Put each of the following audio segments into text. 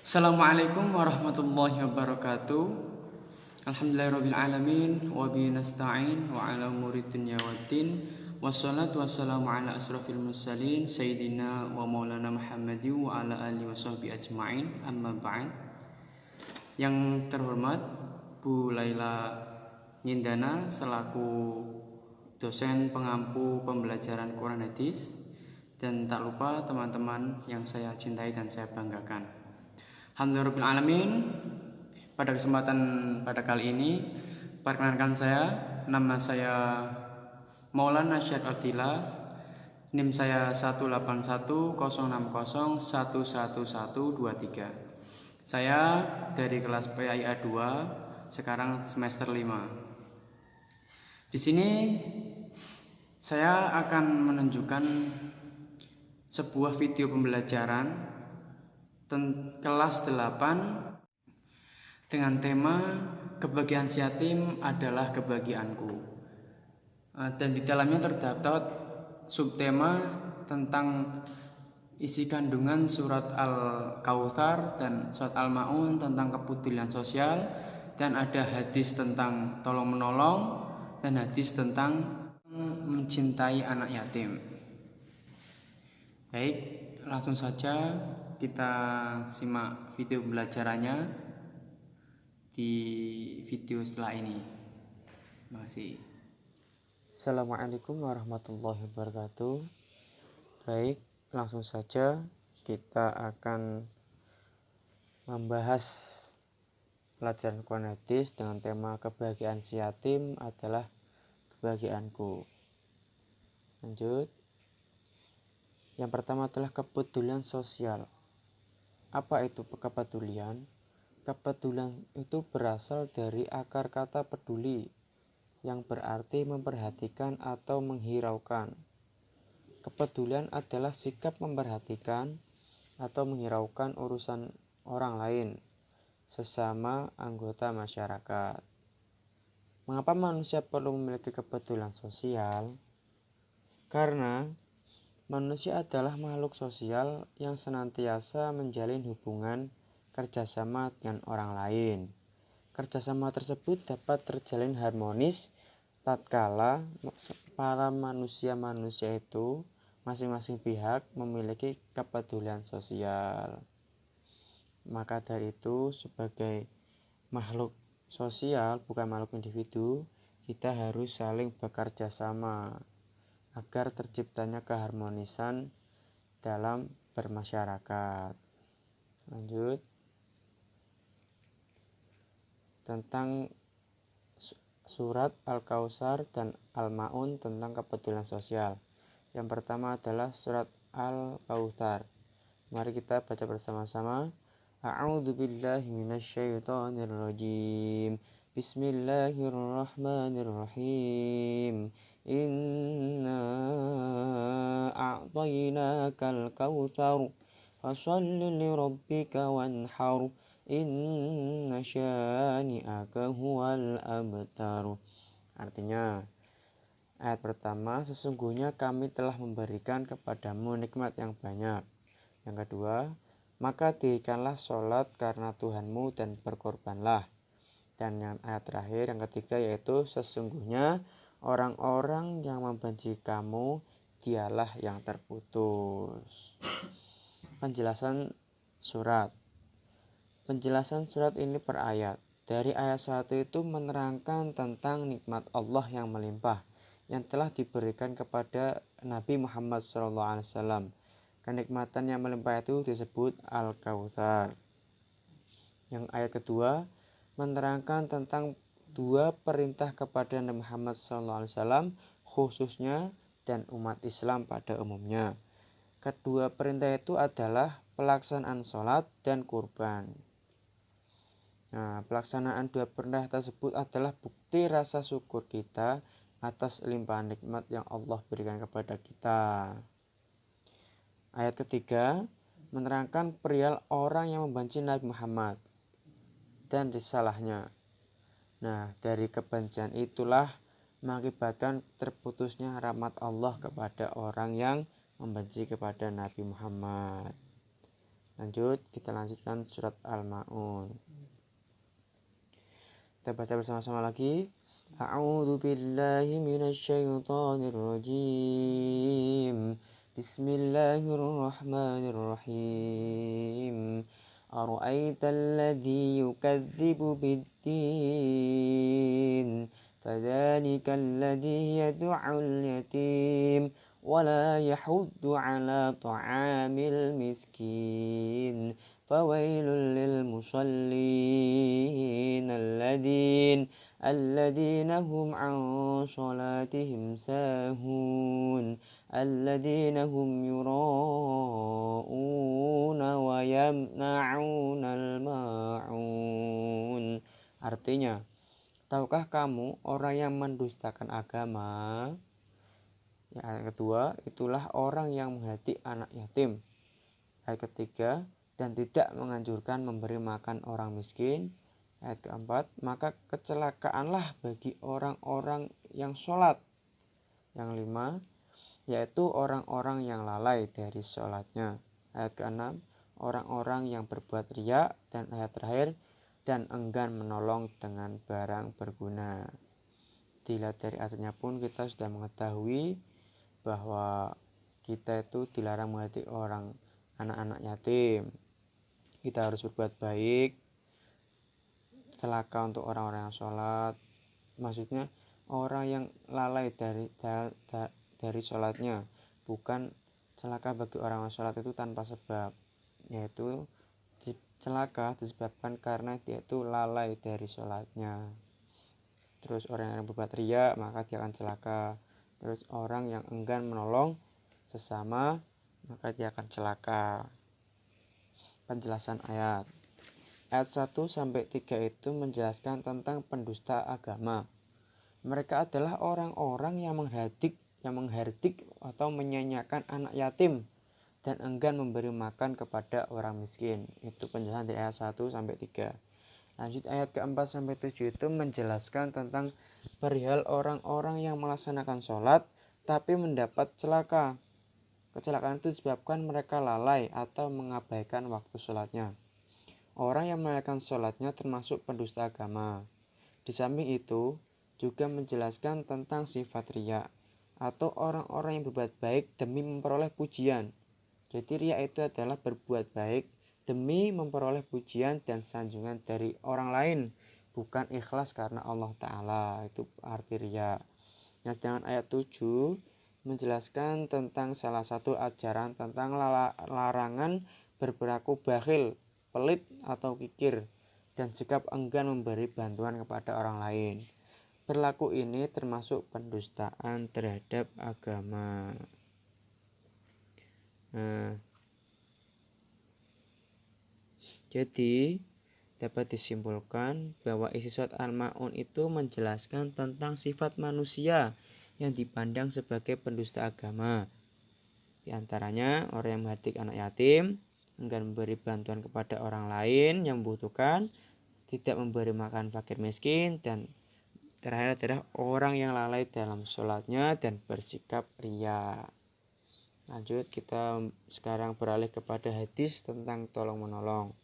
Assalamualaikum warahmatullahi wabarakatuh. Alhamdulillahirrabbilalamin. Wabihi nasta'in wa ala umuri dunya waddin. Wassalatu wassalamu ala asrafil mursalin Sayyidina wa maulana Muhammadi wa ala alihi wa sahbihi ajma'in. Amma ba'd. Yang terhormat Bu Laila Nyindana selaku dosen pengampu pembelajaran Quran Hadis, dan tak lupa teman-teman yang saya cintai dan saya banggakan. Alhamdulillahirrahmanirrahim. Pada kesempatan pada kali ini, perkenalkan nama saya Maulana Syed Abdillah. NIM saya 18106011123. Saya dari kelas PAIA 2, sekarang semester 5. Di sini saya akan menunjukkan sebuah video pembelajaran kelas 8 dengan tema kebahagiaan si yatim adalah kebahagiaanku, dan di dalamnya terdapat subtema tentang isi kandungan surat Al-Kautsar dan surat Al-Maun tentang kepedulian sosial, dan ada hadis tentang tolong menolong dan hadis tentang mencintai anak yatim. Baik, langsung saja kita simak video pembelajarannya di video setelah ini. Terima kasih. Assalamualaikum warahmatullahi wabarakatuh. Baik, langsung saja kita akan membahas pelajaran Quran Hadis dengan tema kebahagiaan si yatim adalah kebahagiaanku. Lanjut. Yang pertama adalah kepedulian sosial. Apa itu kepedulian? Kepedulian itu berasal dari akar kata peduli, yang berarti memperhatikan atau menghiraukan. Kepedulian adalah sikap memperhatikan atau menghiraukan urusan orang lain, sesama anggota masyarakat. Mengapa manusia perlu memiliki kepedulian sosial? Karena manusia adalah makhluk sosial yang senantiasa menjalin hubungan kerjasama dengan orang lain. Kerjasama tersebut dapat terjalin harmonis tatkala para manusia itu masing-masing pihak memiliki kepedulian sosial. Maka dari itu, sebagai makhluk sosial, bukan makhluk individu, kita harus saling bekerja sama agar terciptanya keharmonisan dalam bermasyarakat. Lanjut. Tentang surat Al-Kautsar dan Al-Maun tentang kepedulian sosial. Yang pertama adalah surat Al-Kautsar. Mari kita baca bersama-sama. A'udzubillahi minasyaitonirrajim. Bismillahirrahmanirrahim. Inna a'tainakal kautsar fasholli lirabbika wanhar inna syani'aka huwal abtar. Artinya, ayat pertama, sesungguhnya kami telah memberikan kepadamu nikmat yang banyak. Yang kedua, maka dirikanlah sholat karena Tuhanmu dan berkorbanlah. Dan yang ayat terakhir, yang ketiga, yaitu sesungguhnya orang-orang yang membenci kamu dialah yang terputus. Penjelasan surat. Penjelasan surat ini per ayat. Dari ayat 1 itu menerangkan tentang nikmat Allah yang melimpah yang telah diberikan kepada Nabi Muhammad SAW. Kenikmatan yang melimpah itu disebut Al-Kautsar. Yang ayat kedua menerangkan tentang dua perintah kepada Nabi Muhammad SAW khususnya dan umat Islam pada umumnya. Kedua perintah itu adalah pelaksanaan sholat dan kurban. Nah, pelaksanaan dua perintah tersebut adalah bukti rasa syukur kita atas limpahan nikmat yang Allah berikan kepada kita. Ayat ketiga menerangkan perihal orang yang membenci Nabi Muhammad dan risalahnya. Nah, dari kebencian itulah mengakibatkan terputusnya rahmat Allah kepada orang yang membenci kepada Nabi Muhammad. Kita lanjutkan surat Al-Ma'un. Kita baca bersama-sama lagi. A'udzu billahi minasyaitonir rajim. Bismillahirrahmanirrahim. Ara'aital ladzi yukadzibu bid-din fadzalikal ladzi yad'ul yatim ولا يحض على طعام المسكين فويل للمصلين الذين هم عن صلاتهم ساهون الذين هم يراءون ويمنعون الماعون. Artinya, tahukah kamu orang yang mendustakan agama? Ayat kedua, itulah orang yang menghati anak yatim. Ayat ketiga, dan tidak menganjurkan memberi makan orang miskin. Ayat keempat, maka kecelakaanlah bagi orang-orang yang sholat. Yang lima, yaitu orang-orang yang lalai dari sholatnya. Ayat keenam, orang-orang yang berbuat riya. Dan ayat terakhir, dan enggan menolong dengan barang berguna. Dilihat dari ayatnya pun kita sudah mengetahui bahwa kita itu dilarang menghati orang anak-anak yatim. Kita harus berbuat baik, celaka untuk orang-orang yang sholat. Maksudnya orang yang lalai dari sholatnya, bukan celaka bagi orang yang sholat itu tanpa sebab, yaitu celaka disebabkan karena dia itu lalai dari sholatnya. Terus orang yang berbuat riya maka dia akan celaka. Terus orang yang enggan menolong sesama maka dia akan celaka. Penjelasan ayat 1-3 itu menjelaskan tentang pendusta agama. Mereka adalah orang-orang yang menghardik atau menyanyiakan anak yatim dan enggan memberi makan kepada orang miskin. Itu penjelasan di ayat 1-3. Lanjut ayat ke-4-7 itu menjelaskan tentang perihal orang-orang yang melaksanakan sholat tapi mendapat celaka. Kecelakaan itu disebabkan mereka lalai atau mengabaikan waktu sholatnya. Orang yang melalaikan sholatnya termasuk pendusta agama. Di samping itu juga menjelaskan tentang sifat riya atau orang-orang yang berbuat baik demi memperoleh pujian. Jadi riya itu adalah berbuat baik demi memperoleh pujian dan sanjungan dari orang lain, bukan ikhlas karena Allah Ta'ala. Itu arti riya. Nah, sedangkan ayat 7 menjelaskan tentang salah satu ajaran tentang larangan berperilaku bakhil, pelit atau kikir, dan sikap enggan memberi bantuan kepada orang lain. Perilaku ini termasuk pendustaan terhadap agama. Jadi dapat disimpulkan bahwa isi surat Al-Ma'un itu menjelaskan tentang sifat manusia yang dipandang sebagai pendusta agama. Di antaranya orang yang menghardik anak yatim, enggan memberi bantuan kepada orang lain yang membutuhkan, tidak memberi makan fakir miskin, dan terakhir adalah orang yang lalai dalam sholatnya dan bersikap riya. Lanjut, kita sekarang beralih kepada hadis tentang tolong menolong.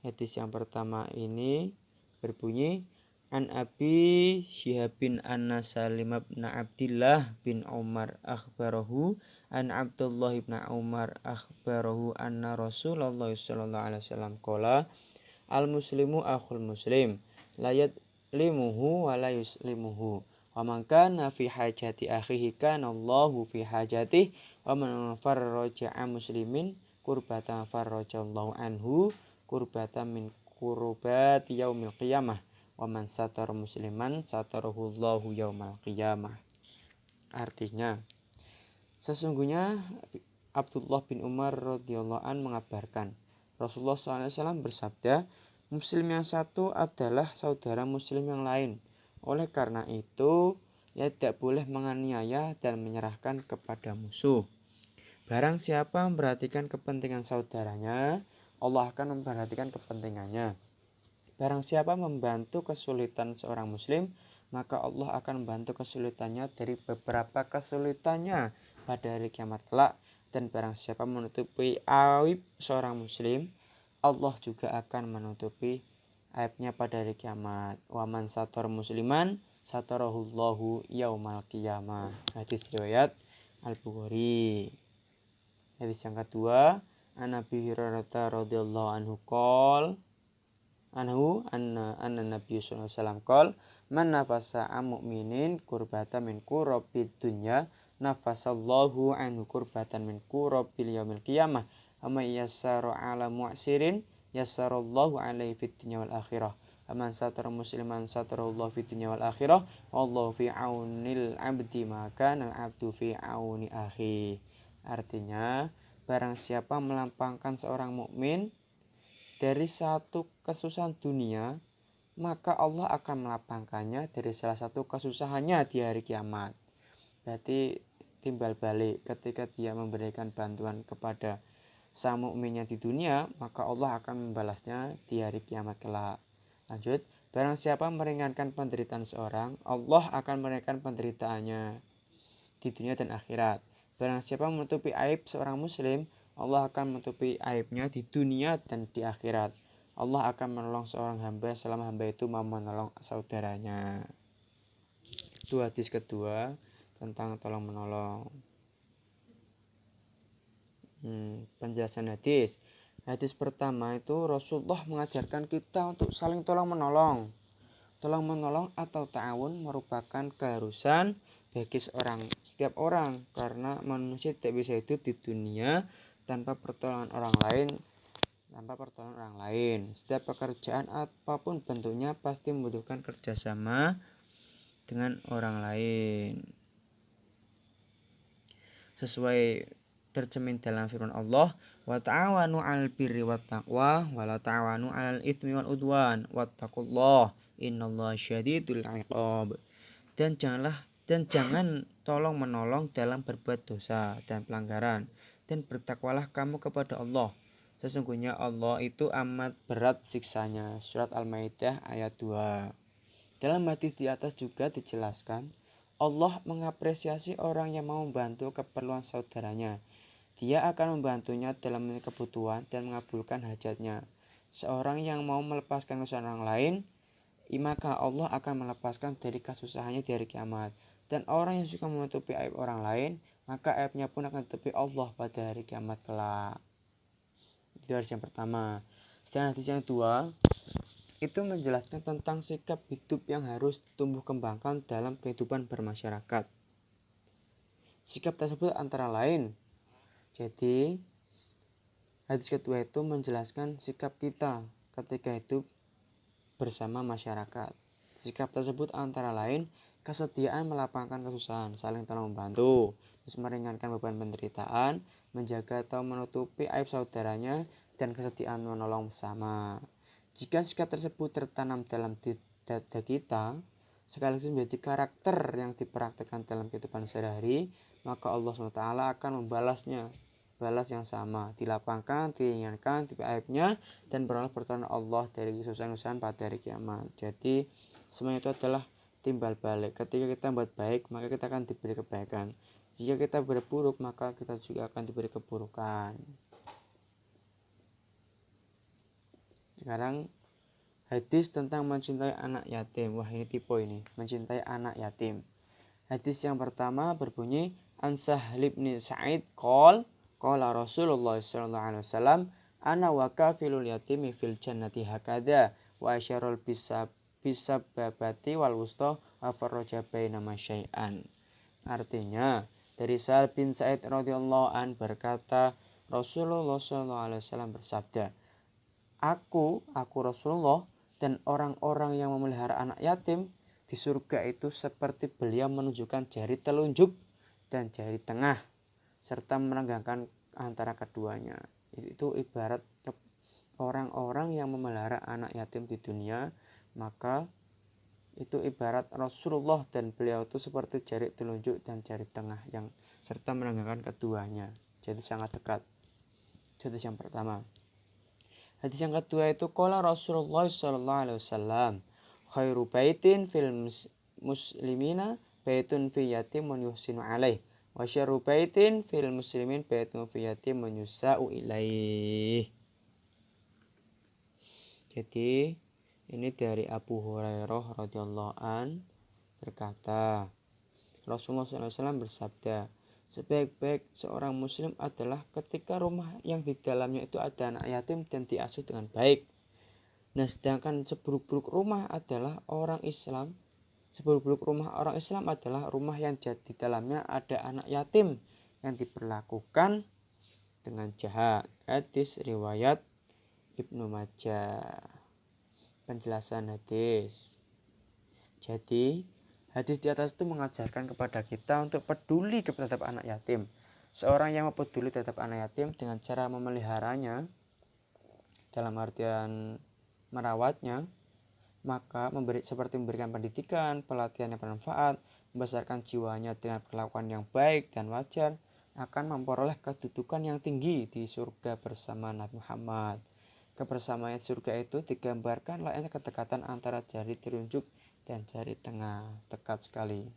Hadis yang pertama ini berbunyi, An Abi Syihabin anna Salim bin Abdillah bin Umar akhbarahu an Abdullah bin Umar akhbarahu anna Rasulullah sallallahu alaihi wasallam qala al muslimu akhul muslim la yadlimuhu wa la yuslimuhu wa man kana fi hajati akhihi kana Allahu fi hajatihi wa man farraja muslimin kurbatan farrajallahu anhu kurbatan min kurubati yaumil qiyamah wa man satara musliman satarahullahu yaumal qiyamah. Artinya, sesungguhnya Abdullah bin Umar radhiyallahu an mengabarkan Rasulullah SAW bersabda, muslim yang satu adalah saudara muslim yang lain. Oleh karena itu, ia tidak boleh menganiaya dan menyerahkan kepada musuh. Barang siapa memperhatikan kepentingan saudaranya, Allah akan memperhatikan kepentingannya. Barang siapa membantu kesulitan seorang muslim, maka Allah akan membantu kesulitannya dari beberapa kesulitannya pada hari kiamat kelak, Dan barang siapa menutupi aib seorang muslim, Allah juga akan menutupi aibnya pada hari kiamat. Waman sator musliman satarahullahu yaumal qiyamah. Hadis riwayat Al-Bukhari. Hadis yang kedua, An Abi Hurairah radhiyallahu anhu qol anna Nabi sallallahu alaihi wasallam qol man nafasa am mu'minin kurbatan min kurabid dunya nafasallahu anhu kurbatan min kurabil yaumil qiyamah amma yassaru ala mu'sirin yassarallahu alaihi fid dunya wal akhirah aman satara musliman satarallahu fid dunya wal akhirah wallahu fi aunil abdi maka al abdu fi auni akhi. Artinya, barang siapa melampangkan seorang mukmin dari satu kesusahan dunia, maka Allah akan melapangkannya dari salah satu kesusahannya di hari kiamat. Berarti timbal balik, ketika dia memberikan bantuan kepada sang mukminnya di dunia, maka Allah akan membalasnya di hari kiamat kelak. Lanjut, barang siapa meringankan penderitaan seorang, Allah akan meringankan penderitaannya di dunia dan akhirat. Barang siapa menutupi aib seorang muslim, Allah akan menutupi aibnya di dunia dan di akhirat. Allah akan menolong seorang hamba selama hamba itu mau menolong saudaranya. Itu hadis kedua tentang tolong menolong. Penjelasan hadis. Hadis pertama itu Rasulullah mengajarkan kita untuk saling tolong menolong. Tolong menolong atau ta'awun merupakan keharusan bagi setiap orang, karena manusia tidak bisa hidup di dunia tanpa pertolongan orang lain. Setiap pekerjaan apapun bentuknya pasti membutuhkan kerjasama dengan orang lain. Sesuai tercermin dalam firman Allah, wa ta'awanu 'alal birri wat taqwa wa la ta'awanu 'alal itsmi wal udwan wattaqullaha innallaha syadidul 'iqab. Dan jangan tolong menolong dalam berbuat dosa dan pelanggaran, dan bertakwalah kamu kepada Allah. Sesungguhnya Allah itu amat berat siksanya. Surat Al-Maidah ayat 2. Dalam hadis di atas juga dijelaskan, Allah mengapresiasi orang yang mau membantu keperluan saudaranya. Dia akan membantunya dalam kebutuhan dan mengabulkan hajatnya. Seorang yang mau melepaskan kesusahan orang lain, maka Allah akan melepaskan dari kesusahannya di hari kiamat. Dan orang yang suka menutupi aib orang lain, maka aibnya pun akan ditutupi Allah pada hari kiamat kelak. Itu hadis yang pertama. Sedangkan hadis yang kedua itu menjelaskan tentang sikap hidup yang harus tumbuh kembangkan dalam kehidupan bermasyarakat. Sikap tersebut antara lain, jadi hadis kedua itu menjelaskan sikap kita ketika hidup bersama masyarakat. Sikap tersebut antara lain kesediaan melapangkan kesusahan, saling tolong membantu, terus meringankan beban penderitaan, menjaga atau menutupi aib saudaranya, dan kesediaan menolong bersama. Jika sikap tersebut tertanam dalam dada kita, sekaligus menjadi karakter yang dipraktikkan dalam kehidupan sehari-hari, maka Allah SWT akan membalasnya, balas yang sama, dilapangkan, diringankan tipe aibnya, dan beroleh pertolongan Allah dari kesusahan-kesusahan pada hari kiamat. Jadi semua itu adalah timbal balik. Ketika kita buat baik, maka kita akan diberi kebaikan. Jika kita berburuk, maka kita juga akan diberi keburukan. Sekarang hadis tentang mencintai anak yatim. Wah, ini tipe ini, mencintai anak yatim. Hadis yang pertama berbunyi, An Sahl bin Sa'id qala Rasulullah sallallahu alaihi wasallam, ana wa kafilul yatimi fil jannati hakadha wa asyarul bisababati wal wusta wa farraja bainama syai'an. Artinya, dari Sahl bin Sa'id radhiyallahu an berkata, Rasulullah sallallahu alaihi wasallam bersabda, Aku Rasulullah dan orang-orang yang memelihara anak yatim di surga itu seperti beliau menunjukkan jari telunjuk dan jari tengah serta merenggangkan antara keduanya. Itu ibarat orang-orang yang memelihara anak yatim di dunia, maka itu ibarat Rasulullah dan beliau itu seperti jari telunjuk dan jari tengah yang serta merenggangkan keduanya. Jadi sangat dekat. Hadis yang pertama. Hadis yang kedua itu qala Rasulullah sallallahu alaihi wasallam, khairu baitin fil muslimina baitun fi yatimun yuhsinu alaih Wa syarru baitin fil muslimin baitun fi yatim yusa'u ilaih. Jadi ini dari Abu Hurairah radhiyallahu an berkata, Rasulullah SAW bersabda, sebaik-baik seorang muslim adalah ketika rumah yang di dalamnya itu ada anak yatim dan diasuh dengan baik. Nah, sedangkan seburuk-buruk rumah adalah orang Islam. Seburuk-buruk rumah orang Islam adalah rumah yang di dalamnya ada anak yatim yang diperlakukan dengan jahat. Hadis riwayat Ibnu Majah. Penjelasan hadis. Jadi hadis di atas itu mengajarkan kepada kita untuk peduli terhadap anak yatim. Seorang yang peduli terhadap anak yatim dengan cara memeliharanya, dalam artian merawatnya, maka seperti memberikan pendidikan, pelatihan yang bermanfaat, membesarkan jiwanya dengan perlakuan yang baik dan wajar, akan memperoleh kedudukan yang tinggi di surga bersama Nabi Muhammad. Kebersamaan surga itu digambarkan layaknya kedekatan antara jari telunjuk dan jari tengah, dekat sekali.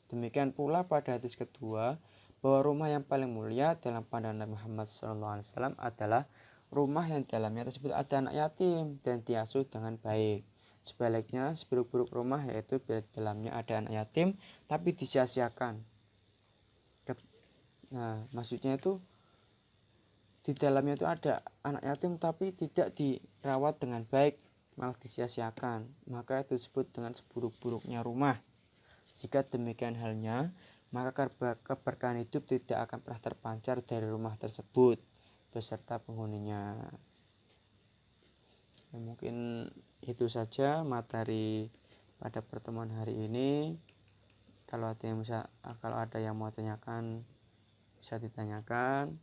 Demikian pula pada hadis kedua, bahwa rumah yang paling mulia dalam pandangan Nabi Muhammad SAW adalah rumah yang dalamnya tersebut ada anak yatim dan diasuh dengan baik. Sebaliknya, seburuk-buruk rumah yaitu di dalamnya ada anak yatim tapi disia-siakan. Nah, maksudnya itu di dalamnya itu ada anak yatim tapi tidak dirawat dengan baik, malah disia-siakan, maka itu disebut dengan seburuk-buruknya rumah. Jika demikian halnya, maka keberkahan hidup tidak akan pernah terpancar dari rumah tersebut beserta penghuninya. Ya, mungkin itu saja materi pada pertemuan hari ini. Kalau ada yang mau tanyakan bisa ditanyakan.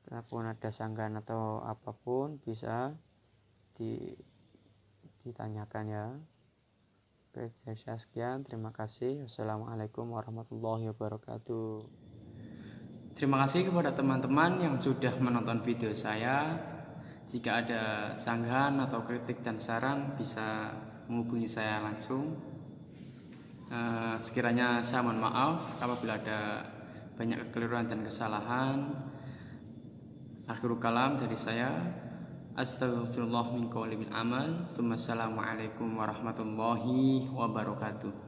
Kalaupun ada sanggahan atau apapun bisa ditanyakan ya. Oke, saya sekian. Terima kasih. Wassalamualaikum warahmatullahi wabarakatuh. Terima kasih kepada teman-teman yang sudah menonton video saya. Jika ada sanggahan atau kritik dan saran bisa menghubungi saya langsung. Sekiranya saya mohon maaf apabila ada banyak kekeliruan dan kesalahan. Akhirul kalam dari saya. Astaghfirullah min qouli bil amal. Assalamualaikum warahmatullahi wabarakatuh.